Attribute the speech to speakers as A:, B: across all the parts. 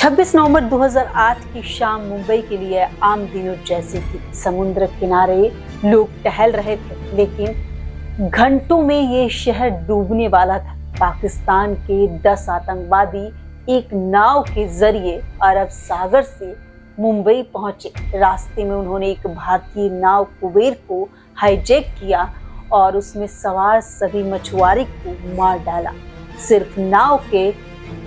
A: 26 नवंबर 2008 की शाम मुंबई के लिए आम दिनों जैसी थी। समुद्र किनारे लोग टहल रहे थे, लेकिन घंटों में ये शहर डूबने वाला था। पाकिस्तान के 10 आतंकवादी एक नाव के जरिए अरब सागर से मुंबई पहुंचे। रास्ते में उन्होंने एक भारतीय नाव कुबेर को हाईजैक किया और उसमें सवार सभी मछुआरे को मार डाला। सिर्फ नाव के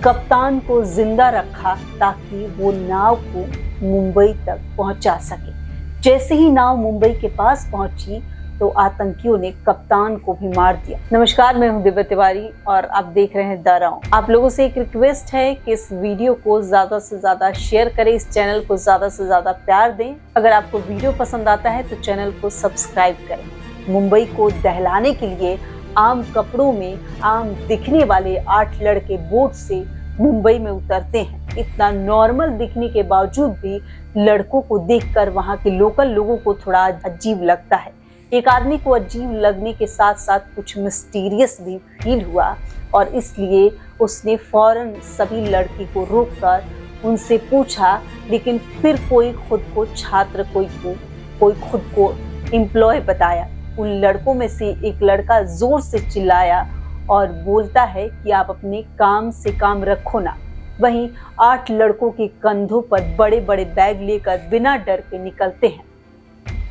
A: कप्तान को जिंदा रखा ताकि वो नाव को मुंबई तक पहुंचा सके। जैसे ही नाव मुंबई के पास पहुंची तो आतंकियों ने कप्तान को भी मार दिया। नमस्कार, मैं हूं दिव्या तिवारी और आप देख रहे हैं द राउंड। आप लोगों से एक रिक्वेस्ट है कि इस वीडियो को ज्यादा से ज्यादा शेयर करें, इस चैनल को ज्यादा से ज्यादा प्यार दें। अगर आपको वीडियो पसंद आता है तो चैनल को सब्सक्राइब करें। मुंबई को दहलाने के लिए आम कपड़ों में आम दिखने वाले 8 लड़के बोट से मुंबई में उतरते हैं। इतना नॉर्मल दिखने के बावजूद भी लड़कों को देखकर वहां के लोकल लोगों को थोड़ा अजीब लगता है। एक आदमी को अजीब लगने के साथ साथ कुछ मिस्टीरियस भी फील हुआ और इसलिए उसने फौरन सभी लड़की को रोककर उनसे पूछा, लेकिन फिर कोई खुद को छात्र, कोई खुद को एम्प्लॉय बताया। उन लड़कों में से एक लड़का जोर से चिल्लाया और बोलता है कि आप अपने काम से काम रखो ना। वहीं 8 लड़कों के कंधों पर बड़े बड़े बैग लेकर बिना डर के निकलते हैं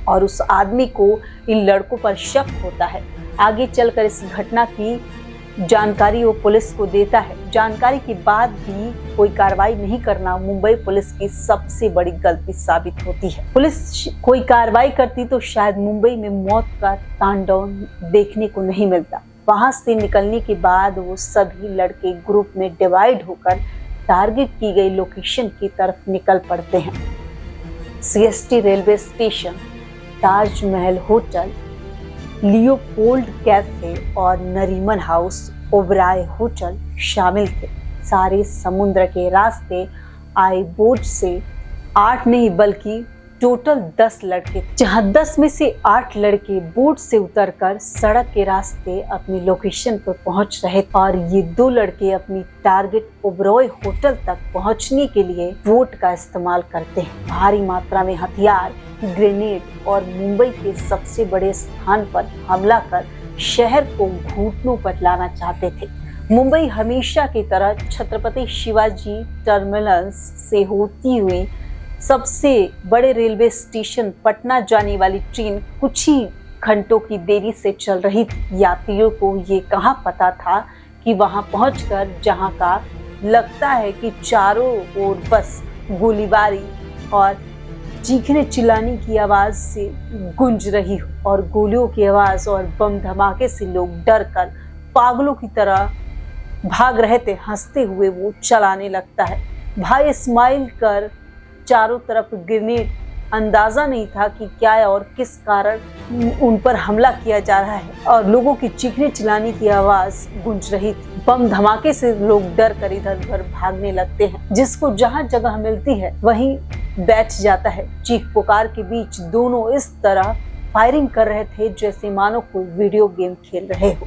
A: और उस आदमी को इन लड़कों पर शक होता है। आगे चलकर इस घटना की जानकारी वो पुलिस को देता है। जानकारी के बाद भी कोई कार्रवाई नहीं करना मुंबई पुलिस की सबसे बड़ी गलती साबित होती है। पुलिस कोई कार्रवाई करती तो शायद मुंबई में मौत का तांडव देखने को नहीं मिलता। वहां से निकलने के बाद वो सभी लड़के ग्रुप में डिवाइड होकर टारगेट की गई लोकेशन की तरफ निकल पड़ते हैं। CST railway station, Taj Mahal hotel, Leopold cafe और नरीमन हाउस, ओबराय होटल शामिल थे। सारे समुद्र के रास्ते आए बोट से 8 नहीं बल्कि टोटल 10 लड़के थे, जहां 10 में से 8 लड़के बोट से उतरकर सड़क के रास्ते अपनी लोकेशन पर पहुंच रहे और ये 2 लड़के अपनी टारगेट ओबरॉय होटल तक पहुंचने के लिए बोट का इस्तेमाल करते हैं। भारी मात्रा में हथियार, ग्रेनेड और मुंबई के सबसे बड़े स्थान पर हमला कर शहर को घुटनों पर लाना चाहते थे। मुंबई हमेशा की तरह छत्रपति शिवाजी टर्मिनस से होती हुई सबसे बड़े रेलवे स्टेशन पटना जाने वाली ट्रेन कुछ ही घंटों की देरी से चल रही थी। यात्रियों को ये कहाँ पता था कि वहां पहुंचकर जहां का लगता है कि चारों ओर बस गोलीबारी और चीखने चिल्लाने की आवाज से गूंज रही हो और गोलियों की आवाज और बम धमाके से लोग डर कर पागलों की तरह भाग रहे थे। हंसते हुए वो चलाने लगता है। भाई स्माइल कर चारों तरफ ग्रेनेड, अंदाजा नहीं था कि क्या और किस कारण उन पर हमला किया जा रहा है और लोगों की चीखने चिल्लाने की आवाज गूंज रही थी। बम धमाके से लोग डर कर इधर उधर भागने लगते हैं। जिसको जहां जगह मिलती है वहीं बैठ जाता है। चीख पुकार के बीच दोनों इस तरह फायरिंग कर रहे थे जैसे मानो कोई वीडियो गेम खेल रहे हो।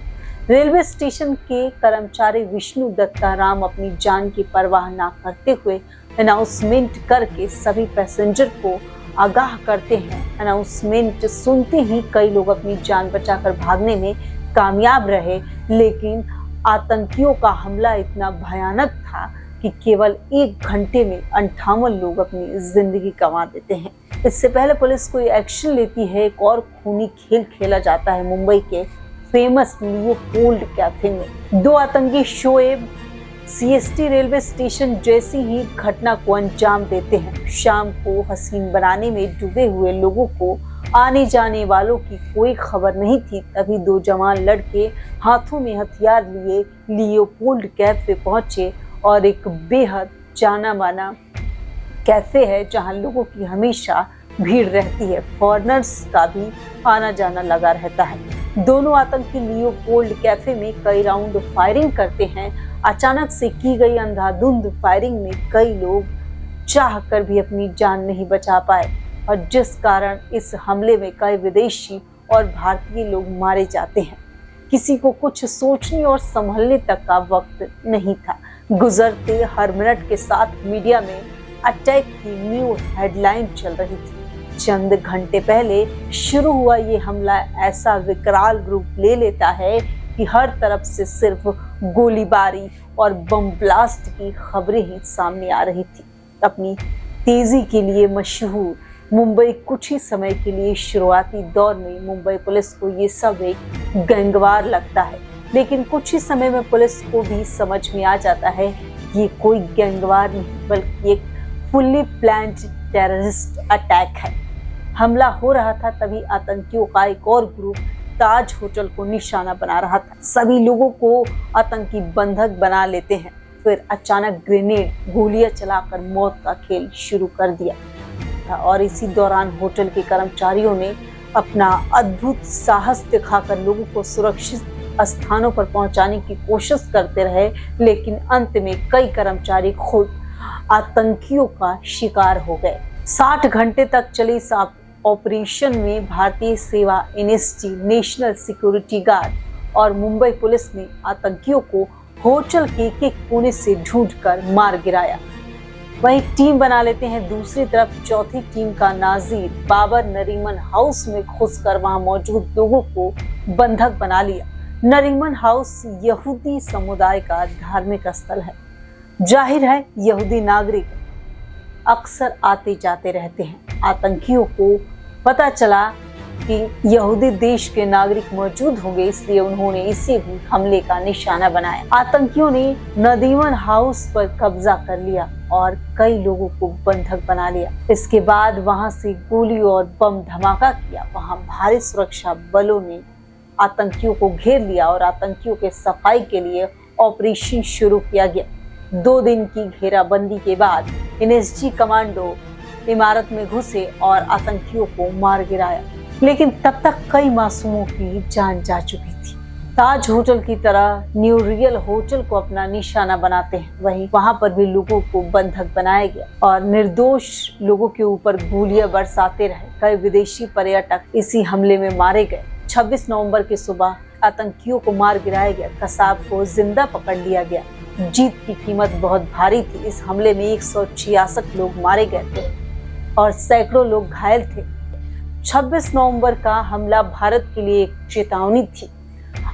A: रेलवे स्टेशन के कर्मचारी विष्णु दत्ताराम अपनी जान की परवाह ना करते हुए अनाउंसमेंट करके सभी पैसेंजर को आगाह करते हैं। अनाउंसमेंट सुनते ही कई लोग अपनी जान बचाकर भागने में कामयाब रहे, लेकिन आतंकियों का हमला इतना भयानक था कि केवल 1 घंटे में 58 लोग अपनी जिंदगी गंवा देते हैं। इससे पहले पुलिस कोई एक्शन लेती है, एक और खूनी खेल खेला जाता है मुंबई के फेमस लियोपोल्ड कैफे में। 2 आतंकी शोएब सीएसटी रेलवे स्टेशन जैसी ही घटना को अंजाम देते हैं। शाम को हसीन बनाने में डूबे हुए लोगों को आने जाने वालों की कोई खबर नहीं थी। तभी 2 जवान लड़के हाथों में हथियार लिए लियोपोल्ड कैफे पहुंचे और एक बेहद जाना माना कैफे है जहां लोगों की हमेशा भीड़ रहती है। फॉरेनर्स का भी आना जाना लगा रहता है। दोनों आतंकी लियोपोल्ड कैफे में कई राउंड फायरिंग करते हैं। अचानक से की गई अंधाधुंध फायरिंग में कई लोग चाहकर भी अपनी जान नहीं बचा पाए और जिस कारण इस हमले में कई विदेशी और भारतीय लोग मारे जाते हैं। किसी को कुछ सोचने और संभलने तक का वक्त नहीं था। गुजरते हर मिनट के साथ मीडिया में अटैक की न्यू हेडलाइन चल रही थी। चंद घंटे पहले शुरू हुआ ये हमला ऐसा विकराल रूप ले लेता है कि हर तरफ से सिर्फ गोलीबारी और बम ब्लास्ट की खबरें ही सामने आ रही थी। अपनी तेजी के लिए मशहूर मुंबई कुछ ही समय के लिए शुरुआती दौर में मुंबई पुलिस को ये सब एक गैंगवार लगता है, लेकिन कुछ ही समय में पुलिस को भी समझ में आ जाता है ये कोई गैंगवार नहीं बल्कि एक फुल्ली प्लान्ड टेररिस्ट अटैक है। हमला हो रहा था तभी आतंकियों का एक और ग्रुप ताज होटल को निशाना बना रहा था। सभी लोगों को आतंकी बंधक बना लेते हैं, फिर अचानक ग्रेनेड गोलियां चलाकर मौत का खेल शुरू कर दिया था। और इसी दौरान होटल के कर्मचारियों ने अपना अद्भुत साहस दिखाकर लोगों को सुरक्षित स्थानों पर पहुंचाने की कोशिश करते रहे, लेकिन अंत में कई कर्मचारी खुद आतंकियों का शिकार हो गए। 60 घंटे तक चली इस ऑपरेशन में भारतीय सेवा, एनएसजी, नेशनल सिक्योरिटी गार्ड और मुंबई पुलिस ने आतंकियों को होटल के एक कोने से ढूंढकर मार गिराया। वहीं टीम बना लेते हैं दूसरी तरफ चौथी टीम का नाजीर बाबर नरीमन हाउस में घुसकर वहां मौजूद लोगों को बंधक बना लिया। नरीमन हाउस यहूदी समुदाय का धार्मिक स्थल है। जाहिर है यहूदी नागरिक अक्सर आते जाते रहते हैं। आतंकियों को पता चला कि यहूदी देश के नागरिक मौजूद होंगे, इसलिए उन्होंने इसे भी हमले का निशाना बनाया। आतंकियों ने नरीमन हाउस पर कब्जा कर लिया और कई लोगों को बंधक बना लिया। इसके बाद वहां से गोली और बम धमाका किया। वहां भारी सुरक्षा बलों ने आतंकियों को घेर लिया और आतंकियों के सफाई के लिए ऑपरेशन शुरू किया गया। 2 दिन की घेराबंदी के बाद एनएसजी कमांडो इमारत में घुसे और आतंकियों को मार गिराया, लेकिन तब तक कई मासूमों की जान जा चुकी थी। ताज होटल की तरह न्यू रियल होटल को अपना निशाना बनाते हैं, वहीं वहां पर भी लोगों को बंधक बनाया गया और निर्दोष लोगों के ऊपर गोलियां बरसाते रहे। कई विदेशी पर्यटक इसी हमले में मारे गए। 26 नवंबर की सुबह आतंकियों को मार गिराया गया। कसाब को जिंदा पकड़ लिया गया। जीत की कीमत बहुत भारी थी। इस हमले में 166 लोग मारे गए थे और सैकड़ों लोग घायल थे। 26 नवंबर का हमला भारत के लिए एक चेतावनी थी।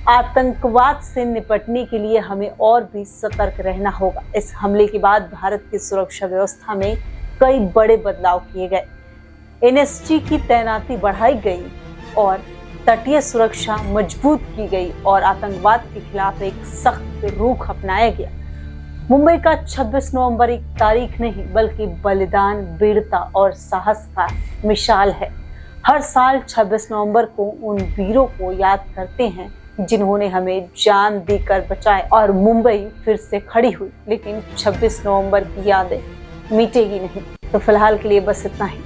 A: आतंकवाद से निपटने के लिए हमें और भी सतर्क रहना होगा। इस हमले के बाद भारत की सुरक्षा व्यवस्था में कई बड़े बदलाव किए गए। एनएसजी की तैनाती बढ़ाई गई और तटीय सुरक्षा मजबूत की गई और आतंकवाद के खिलाफ एक सख्त रुख अपनाया गया। मुंबई का 26 नवंबर एक तारीख नहीं बल्कि बलिदान, वीरता और साहस का मिसाल है। हर साल 26 नवंबर को उन वीरों को याद करते हैं जिन्होंने हमें जान देकर बचाए और मुंबई फिर से खड़ी हुई। लेकिन 26 नवंबर की यादें मिटेगी नहीं। तो फिलहाल के लिए बस इतना ही।